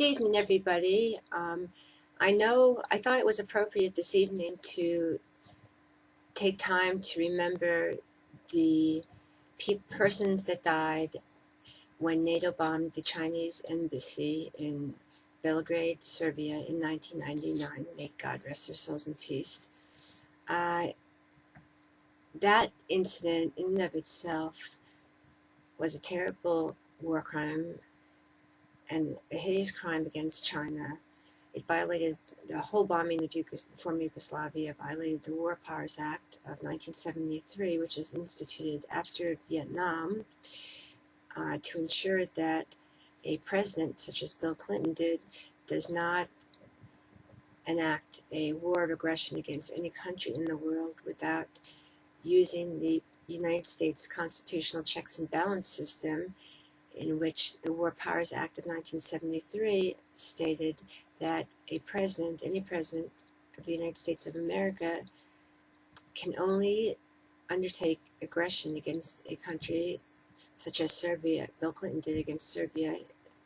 Good evening, everybody. I thought it was appropriate this evening to take time to remember the persons that died when NATO bombed the Chinese embassy in Belgrade, Serbia in 1999. May God rest their souls in peace. That incident in and of itself was a terrible war crime and a hideous crime against China. It violated the whole bombing of former Yugoslavia, violated the War Powers Act of 1973, which is instituted after Vietnam to ensure that a president such as Bill Clinton does not enact a war of aggression against any country in the world without using the United States constitutional checks and balance system, in which the War Powers Act of 1973 stated that any president of the United States of America can only undertake aggression against a country such as Serbia. Bill Clinton did against Serbia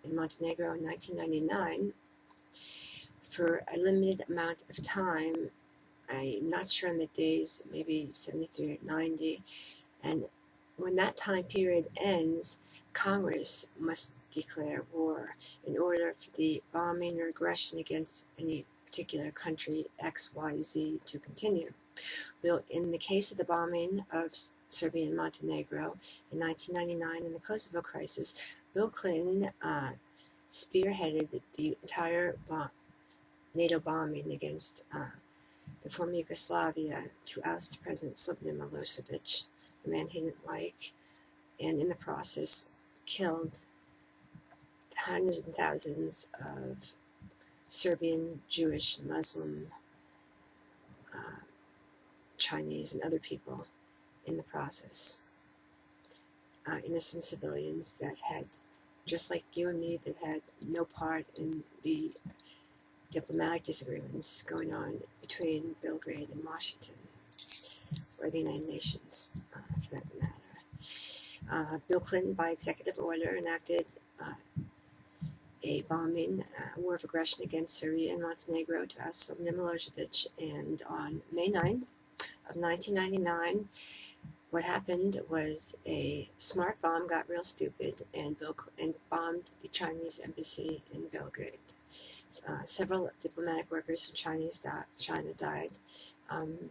and Montenegro in 1999 for a limited amount of time. I'm not sure on the days, maybe 73 or 90. And when that time period ends, Congress must declare war in order for the bombing or aggression against any particular country, X, Y, Z, to continue. In the case of the bombing of Serbia and Montenegro in 1999 and the Kosovo crisis, Bill Clinton spearheaded the entire NATO bombing against the former Yugoslavia to oust President Slobodan Milosevic, a man he didn't like, and in the process killed hundreds and thousands of Serbian, Jewish, Muslim, Chinese, and other people in the process. Innocent civilians that had, just like you and me, that had no part in the diplomatic disagreements going on between Belgrade and Washington, or the United Nations, for that matter. Bill Clinton, by executive order, enacted a bombing, war of aggression against Serbia and Montenegro to oust Slobodan Milosevic, and on May 9th of 1999, what happened was a smart bomb got real stupid and bombed the Chinese embassy in Belgrade. Several diplomatic workers from China died.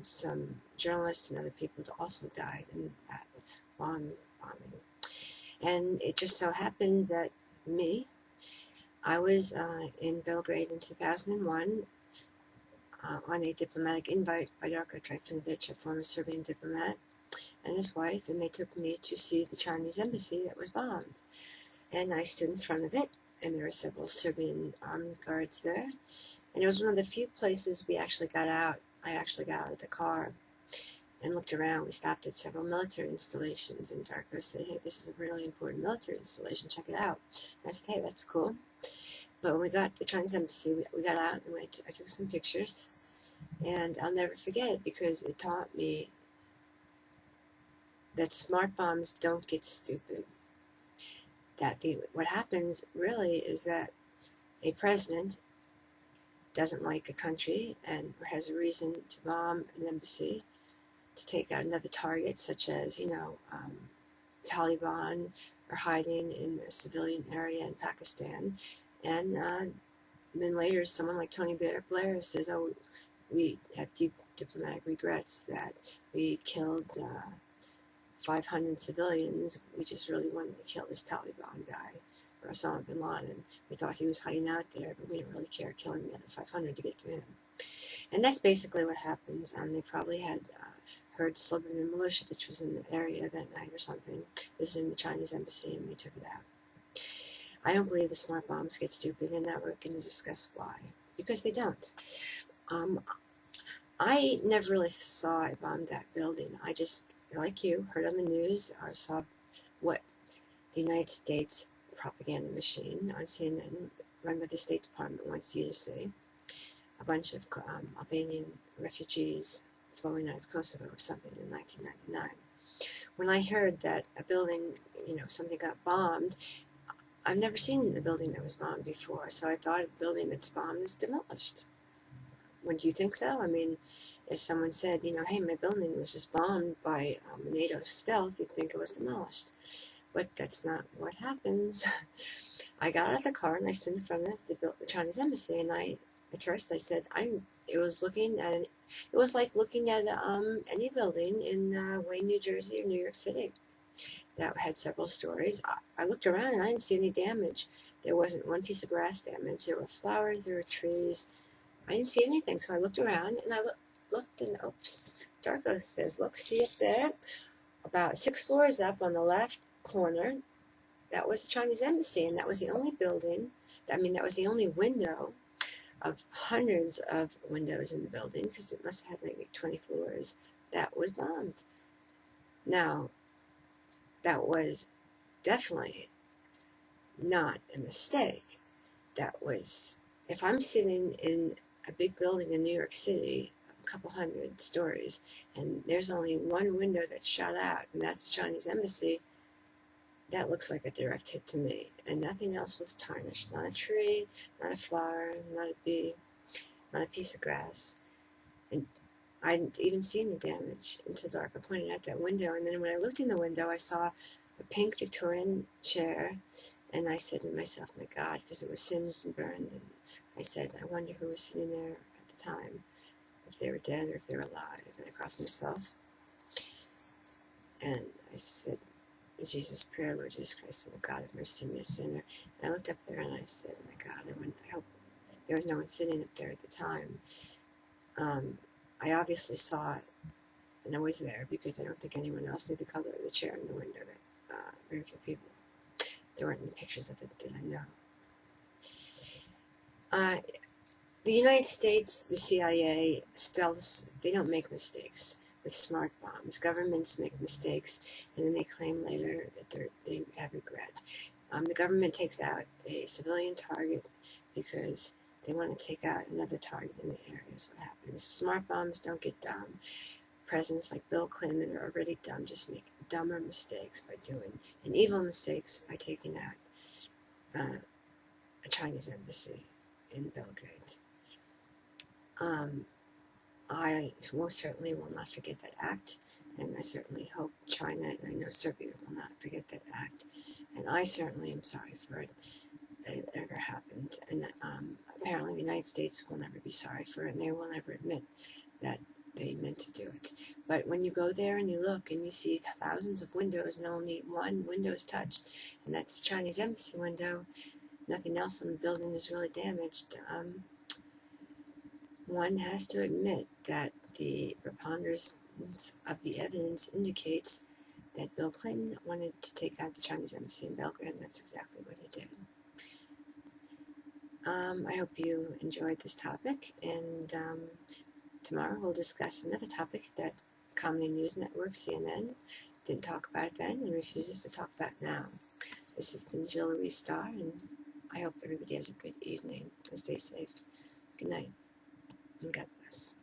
Some journalists and other people also died in that bombing. And it just so happened that I was in Belgrade in 2001 on a diplomatic invite by Darko Trifunovic, a former Serbian diplomat, and his wife, and they took me to see the Chinese embassy that was bombed. And I stood in front of it, and there were several Serbian armed guards there. And it was one of the few places we actually got out. I actually got out of the car and looked around. We stopped at several military installations, and Darko said, "Hey, this is a really important military installation, check it out." And I said, "Hey, that's cool." But when we got to the Chinese embassy, we got out and I took some pictures, and I'll never forget it because it taught me that smart bombs don't get stupid. That what happens really is that a president doesn't like a country and has a reason to bomb an embassy to take out another target, such as, Taliban are hiding in a civilian area in Pakistan. And then later someone like Tony Blair says, "Oh, we have deep diplomatic regrets that we killed 500 civilians. We just really wanted to kill this Taliban guy, or Osama bin Laden. We thought he was hiding out there, but we didn't really care killing the other 500 to get to him." And that's basically what happens. And they probably had heard Slobodan Milosevic was in the area that night or something, visiting the Chinese embassy, and they took it out. I don't believe the smart bombs get stupid, and now we're going to discuss why. Because they don't. I never really saw it bomb that building. I just, like you, heard on the news or saw what the United States propaganda machine on CNN, run by the State Department, wants you to see. A bunch of Albanian refugees flowing out of Kosovo or something in 1999. When I heard that a building, something got bombed, I've never seen a building that was bombed before, so I thought a building that's bombed is demolished. Wouldn't you think so? I mean, if someone said, hey, my building was just bombed by NATO stealth, you'd think it was demolished. But that's not what happens. I got out of the car and I stood in front of the Chinese embassy, and at first I said, it was like looking at any building in Wayne, New Jersey or New York City that had several stories. I looked around and I didn't see any damage. There wasn't one piece of grass damage. There were flowers, there were trees. I didn't see anything, so I looked around and I looked and oops, Darko says, look, see up there? About 6 floors up on the left corner, that was the Chinese embassy, and that was the only building, that was the only window of hundreds of windows in the building, because it must have had maybe 20 floors, that was bombed. Now, that was definitely not a mistake. That was, if I'm sitting in a big building in New York City, a couple hundred stories, and there's only one window that's shot out, and that's the Chinese embassy, that looks like a direct hit to me. And nothing else was tarnished. Not a tree, not a flower, not a bee, not a piece of grass. And I didn't even see any damage until Darko pointed out that window. And then when I looked in the window, I saw a pink Victorian chair, and I said to myself, my God, because it was singed and burned, and I said, I wonder who was sitting there at the time, if they were dead or if they were alive. And I crossed myself, and I said the Jesus prayer, Lord Jesus Christ, Son of God, have mercy on me, a sinner. And I looked up there and I said, oh my God, I hope there was no one sitting up there at the time. I obviously saw it, and I was there because I don't think anyone else knew the color of the chair in the window. That very few people. There weren't any pictures of it that I know. The United States, the CIA, stealth, they don't make mistakes with smart bombs. Governments make mistakes, and then they claim later that they have regret. The government takes out a civilian target because they want to take out another target in the area. Is what happens. Smart bombs don't get dumb. Presidents like Bill Clinton are already dumb, just make dumber mistakes by doing, and evil mistakes by taking out a Chinese embassy in Belgrade. I most certainly will not forget that act, and I certainly hope China, and I know Serbia, will not forget that act, and I certainly am sorry for it, that it ever happened, and apparently the United States will never be sorry for it, and they will never admit that they meant to do it. But when you go there and you look and you see thousands of windows and only one window is touched, and that's the Chinese embassy window, nothing else on the building is really damaged, one has to admit that the preponderance of the evidence indicates that Bill Clinton wanted to take out the Chinese embassy in Belgrade, and that's exactly what he did. I hope you enjoyed this topic, and tomorrow we'll discuss another topic that Comedy News Network, CNN, didn't talk about then and refuses to talk about now. This has been Jill Louise Starr, and I hope everybody has a good evening and stay safe. Good night, and God bless.